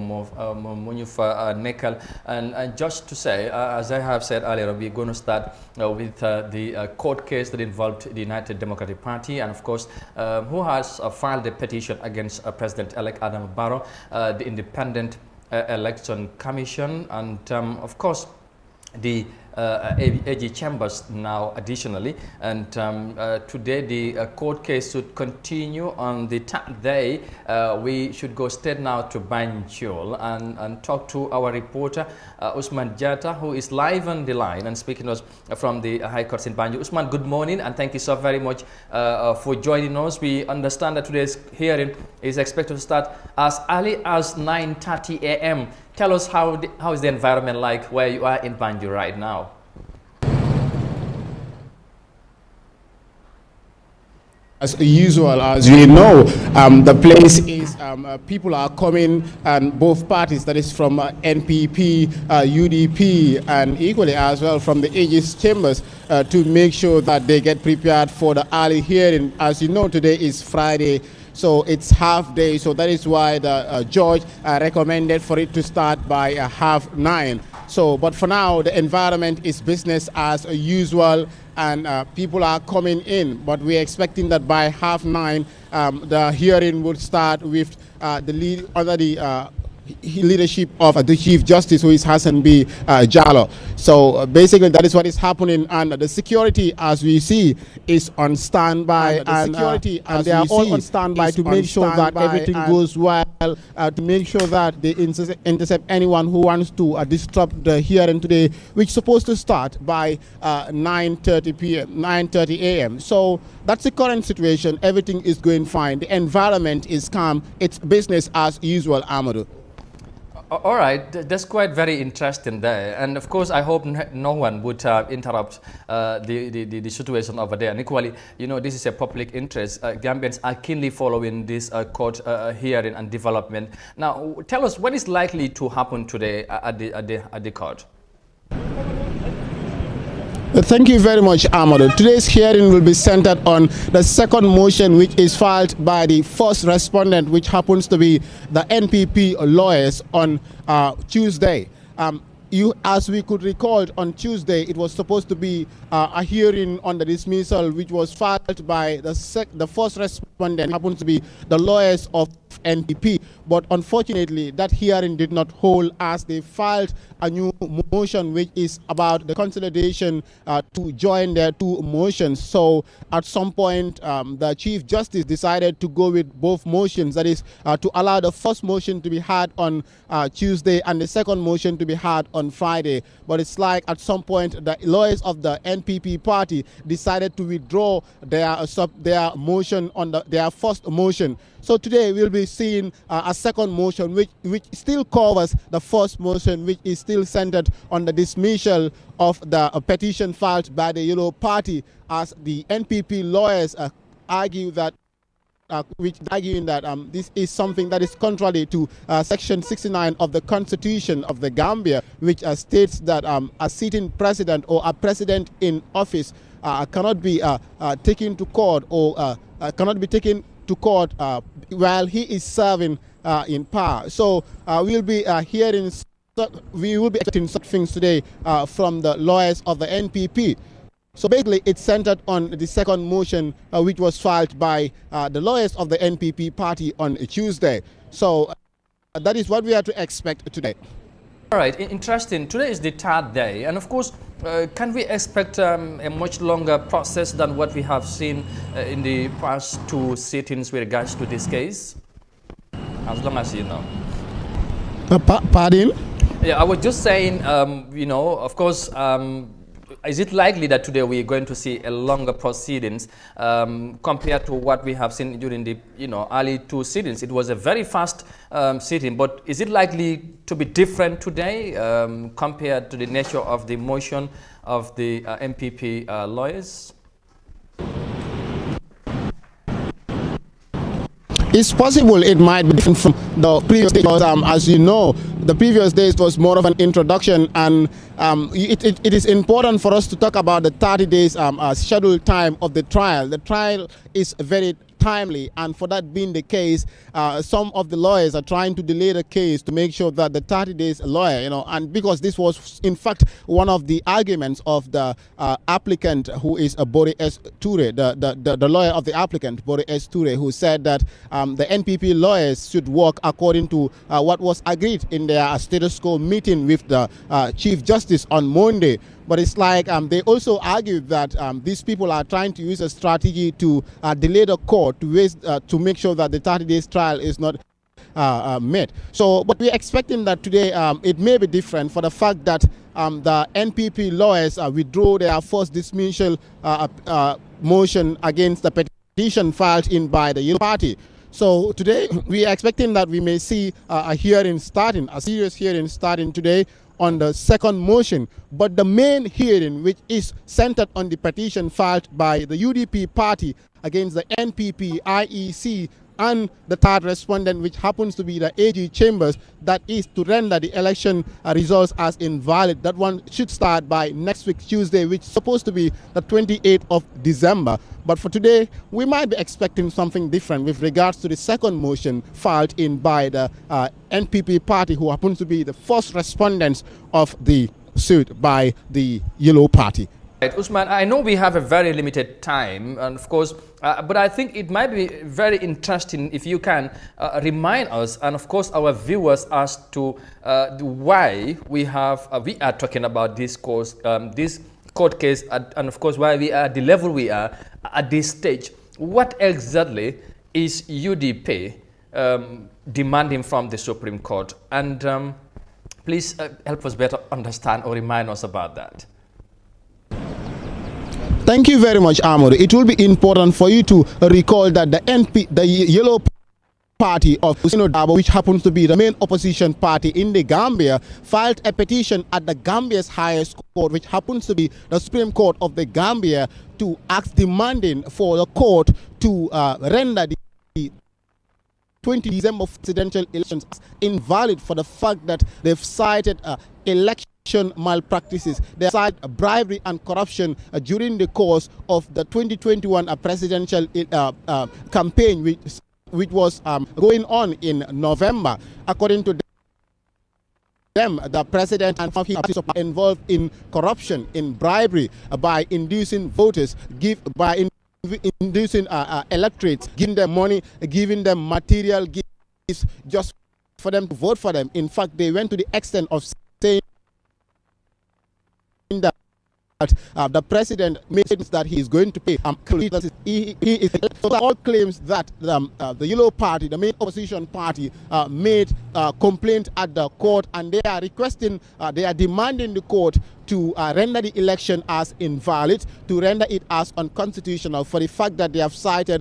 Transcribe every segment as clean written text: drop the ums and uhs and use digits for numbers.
Munifa Nekal. And just to say, as I have said earlier, we're going to start with the court case that involved the United Democratic Party, and of course, who has filed a petition against President-elect Adam Barrow, the Independent Election Commission, and of course, the AG Chambers now additionally. And today the court case should continue on the third day. We should go straight now to Banjul and talk to our reporter Usman Jata, who is live on the line and speaking to us from the High Court in Banjul. Usman, good morning and thank you so very much for joining us. We understand that today's hearing is expected to start as early as 9:30 a.m. Tell us how is the environment like where you are in Banjul right now? As usual, as we know, the place is, people are coming, and both parties, that is from NPP, UDP, and equally as well from the AG's chambers, to make sure that they get prepared for the early hearing. As you know, today is Friday, so it's half day, so that is why the judge recommended for it to start by 9:30. So, but for now, the environment is business as usual, and people are coming in. But we're expecting that by 9:30, the hearing would start with the lead under the leadership of the Chief Justice, who is Hassan B. Jallo. So basically that is what is happening, and the security, as we see, is on standby, and they are all on standby to make sure that everything goes well, to make sure that they intercept anyone who wants to disrupt the hearing today, which is supposed to start by 9:30 a.m. So that's the current situation. Everything is going fine. The environment is calm. It's business as usual, Amadou. All right, that's quite very interesting there, and of course I hope no one would interrupt the situation over there. And equally, you know, this is a public interest. Gambians are keenly following this court hearing and development. Now, tell us what is likely to happen today at the court. Thank you very much, Amadou. Today's hearing will be centered on the second motion, which is filed by the first respondent, which happens to be the NPP lawyers on Tuesday. As we could recall, on Tuesday, it was supposed to be a hearing on the dismissal, which was filed by the first respondent, happens to be the lawyers of NPP. But unfortunately, that hearing did not hold, as they filed a new motion, which is about the consolidation to join their two motions. So at some point, the Chief Justice decided to go with both motions, that is, to allow the first motion to be had on Tuesday and the second motion to be had on Friday. But it's like at some point, the lawyers of the NPP party decided to withdraw their motion on their first motion. So today we'll be seeing a second motion which still covers the first motion, which is still centered on the dismissal of the petition filed by the Yellow Party, as the NPP lawyers argue that this is something that is contrary to Section 69 of the Constitution of the Gambia, which states that a sitting president or a president in office cannot be taken to court, or cannot be taken to court while he is serving in power. So we will be expecting such things today from the lawyers of the NPP. So basically, it's centered on the second motion, which was filed by the lawyers of the NPP party on Tuesday. So that is what we are to expect today. All right, interesting. Today is the third day, and of course, can we expect a much longer process than what we have seen in the past two sittings with regards to this case? As long as you know. Pardon? Yeah, I was just saying, you know, of course, is it likely that today we are going to see a longer proceedings compared to what we have seen during the early two sittings? It was a very fast sitting, but is it likely to be different today compared to the nature of the motion of the MPP lawyers? It's possible it might be different from the previous days, because, as you know, the previous days was more of an introduction, and it is important for us to talk about the 30 days scheduled time of the trial. The trial is very timely, and for that being the case, some of the lawyers are trying to delay the case to make sure that the 30 days lawyer, and because this was in fact one of the arguments of the applicant, who is Bori S. Toure, the lawyer of the applicant, Bori S. Toure, who said that the NPP lawyers should work according to what was agreed in their status quo meeting with the Chief Justice on Monday. But it's like they also argued that these people are trying to use a strategy to delay the court to make sure that the 30 days trial is not met. So, but we're expecting that today it may be different for the fact that the NPP lawyers withdrew their first dismissal motion against the petition filed in by the Yellow Party. So today we are expecting that we may see a serious hearing starting today on the second motion. But the main hearing, which is centered on the petition filed by the UDP party against the NPP, IEC, and the third respondent, which happens to be the AG Chambers, that is to render the election results as invalid. That one should start by next week, Tuesday, which is supposed to be the 28th of December. But for today, we might be expecting something different with regards to the second motion filed in by the NPP party, who happens to be the first respondents of the suit by the Yellow Party. Right, Usman, I know we have a very limited time, and of course, but I think it might be very interesting if you can remind us, and of course our viewers, as to why we are talking about this court case, and of course why we are at the level we are at this stage. What exactly is UDP demanding from the Supreme Court? And please help us better understand or remind us about that. Thank you very much, Ahmad. It will be important for you to recall that the Yellow Party of Usino Dabo, which happens to be the main opposition party in the Gambia, filed a petition at the Gambia's highest court, which happens to be the Supreme Court of the Gambia, to ask demanding for the court to render the 20 December presidential elections invalid for the fact that they've cited election malpractices. They cite bribery and corruption during the course of the 2021 presidential campaign, which was going on in November. According to them, the president and his involved in corruption, in bribery, by inducing voters, inducing electorates, giving them money, giving them material gifts just for them to vote for them. In fact, they went to the extent of saying that the president made that he is going to pay. So all claims that the Yellow Party, the main opposition party, made complaint at the court, and they are requesting, they are demanding the court to render the election as invalid, to render it as unconstitutional for the fact that they have cited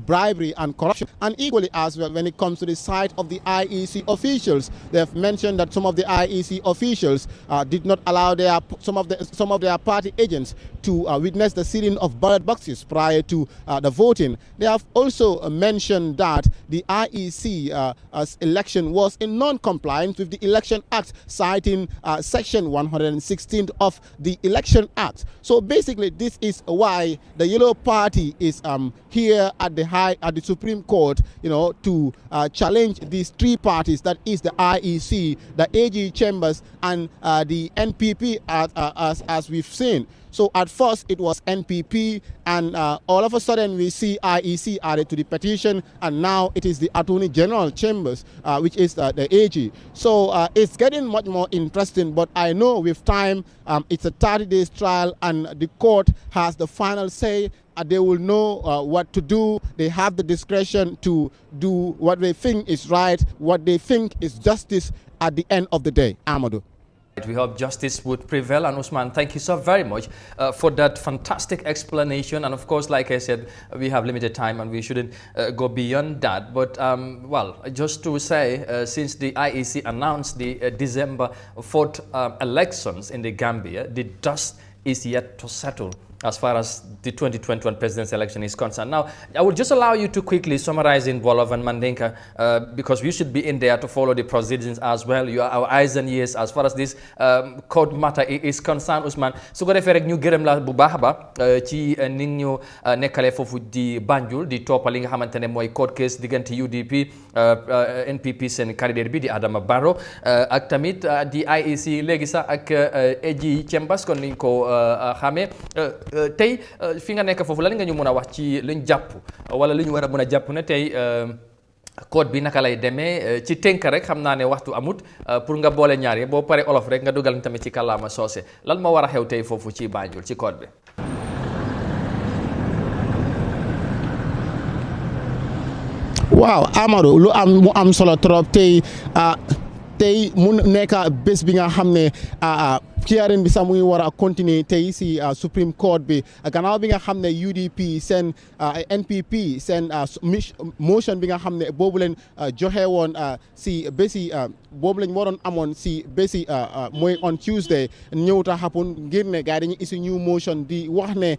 bribery and corruption. And equally as well, when it comes to the side of the IEC officials, they have mentioned that some of the IEC officials did not allow some of their party agents to witness the sealing of ballot boxes prior to the voting. They have also mentioned that the IEC election was in non-compliance with the Election Act, citing Section 116 of the Election Act. So basically, this is why the Yellow Party is here at the Supreme Court, to challenge these three parties, that is the IEC, the AG Chambers, and the NPP, as we've seen. So at first it was NPP, and all of a sudden we see IEC added to the petition, and now it is the Attorney General Chambers, which is the AG. So it's getting much more interesting, but I know with time, it's a 30 days trial, and the court has the final say. They will know what to do. They have the discretion to do what they think is right, what they think is justice at the end of the day. Amadou. We hope justice would prevail. And Usman, thank you so very much for that fantastic explanation. And of course, like I said, we have limited time and we shouldn't go beyond that. But well, just to say, since the IEC announced the December 4th elections in the Gambia, the dust is yet to settle. as far as the 2021 presidential election is concerned. Now, I will just allow you to quickly summarize in Wolof and Mandinka because we should be in there to follow the proceedings as well. You are our eyes and ears as far as this court matter is concerned, Ousmane. Su ko defee rek ñu gërëm la bu baax a baax ci ni ñu nekkale foofu di Banjul di toppal li nga xamante ne mooy court case diggante UDP NPP seen candidat bi di Adama Barrow ak tamit di IEC léegi sax ak AG Chambers kon niñ ko xamee tey fi nga nekk foofu lan nga ñu mën a wax ci luñ jàpp wala lu ñu war a mën a jàpp ne tey code bi naka lay demee ci tënk rek xam naa ne waxtu amut pour nga boole ñaar yi boo paree olof rek nga dugal tamit ci kàllaama soose lan moo war a xew tey foofu ci Banjul ci code bi. waaw Amadou lu am mu am solo trop tey mu nekk bés bi nga xam ne hearing bi sax mu ngi war a continuer tey si Supreme Court bi gannaaw bi nga xam ne UDP seen NPP seen motion bi nga xam ne boobu leen joxe woon si bési boobu lañ waroon amoon si bési mooy on Tuesday ñëw ta happen ngir ne gars yi dañuy issue new motion di wax ne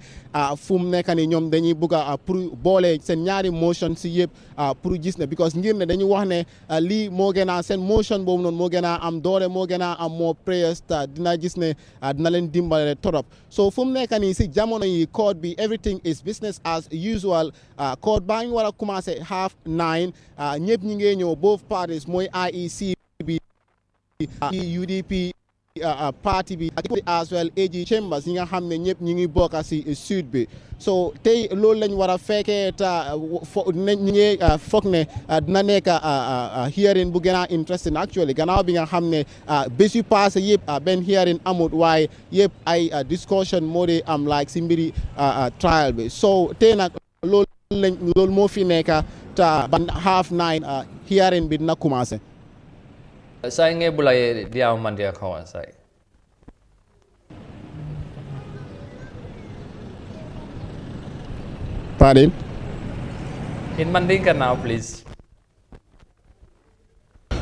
fu mu nekk ni ñoom dañuy bëgg a pour boole seen ñaari motion si yëpp pour gis ne because ngir ne dañuy wax ne lii moo gën a seen motion boobu noonu moo gën a am doole moo gën a am more prayers dina gis ne dina leen dimbale torop so fu mu nekk nii si jamono yi court bi everything is business as usual court baa ngi war a commencé 9:30 ñëpp ñi ngee ñëw both parties mooy IEC bi UDP party bi as well AG Chambers yi nga xam ne ñëpp ñi ngi bokk si sud bi so tey loolu lañ war a fekkee ta ñi ngi foog ne dina nekk hearing bu gën a interesting actually gannaaw bi nga xam ne bés yu passé yëpp benn hearing amut waaye yëpp ay discussion moo di am like si mbiri trial bi so tey nag loolu moo fi nekk ta ban 9:30 hearing bi dina commencé. Saya nge bulai dia mandia kawan saya. Pardon? In Mandinka now, please.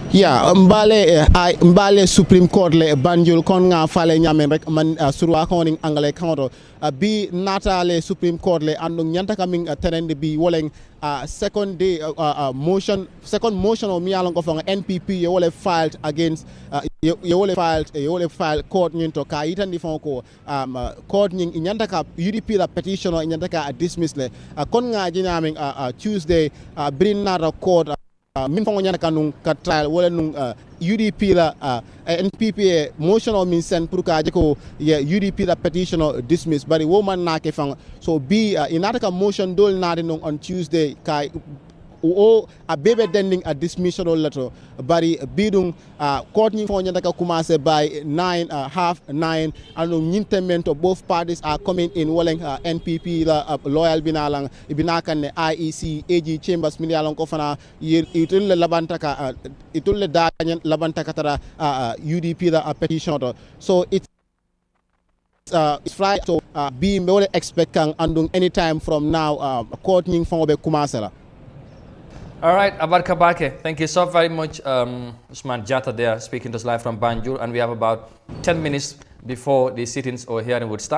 Yeah, mbale Supreme Court le Banjul kon nga fale nyamen rek man surwa koning angale kanto bi nata le Supreme Court le ando nyanta coming tenende bi woleng second motion o miyalon ko fanga NPP ye wole filed against ye wole filed court nyinto ka itandi fonko court nying nyanta ka UDP la petition o nyanta ka dismiss le kon nga jinaming Tuesday bring nata court min fango nyana kanung ka trial wala nung UDP la NPP motion o min sen pour ka jeko ye UDP la petition o dismiss bari woman na ke fang so bi inata ka motion dol na nung on Tuesday kai o a bebe dending a dismissal letter bari bidung court ni fo nyanda ka commencer by 9:30 and nintemento both parties are coming in walling NPP la loyal binalang ibinakan ne IEC AG Chambers minalang ko fana itul labanta ka itul danyan labanta ka tara UDP la petition so it's Friday so be me expect kang andung anytime from now court ning fo be commencer la. All right, Abarka Bake, thank you so very much. Usman Jata there speaking to us live from Banjul, and we have about 10 minutes before the sittings or hearing would start.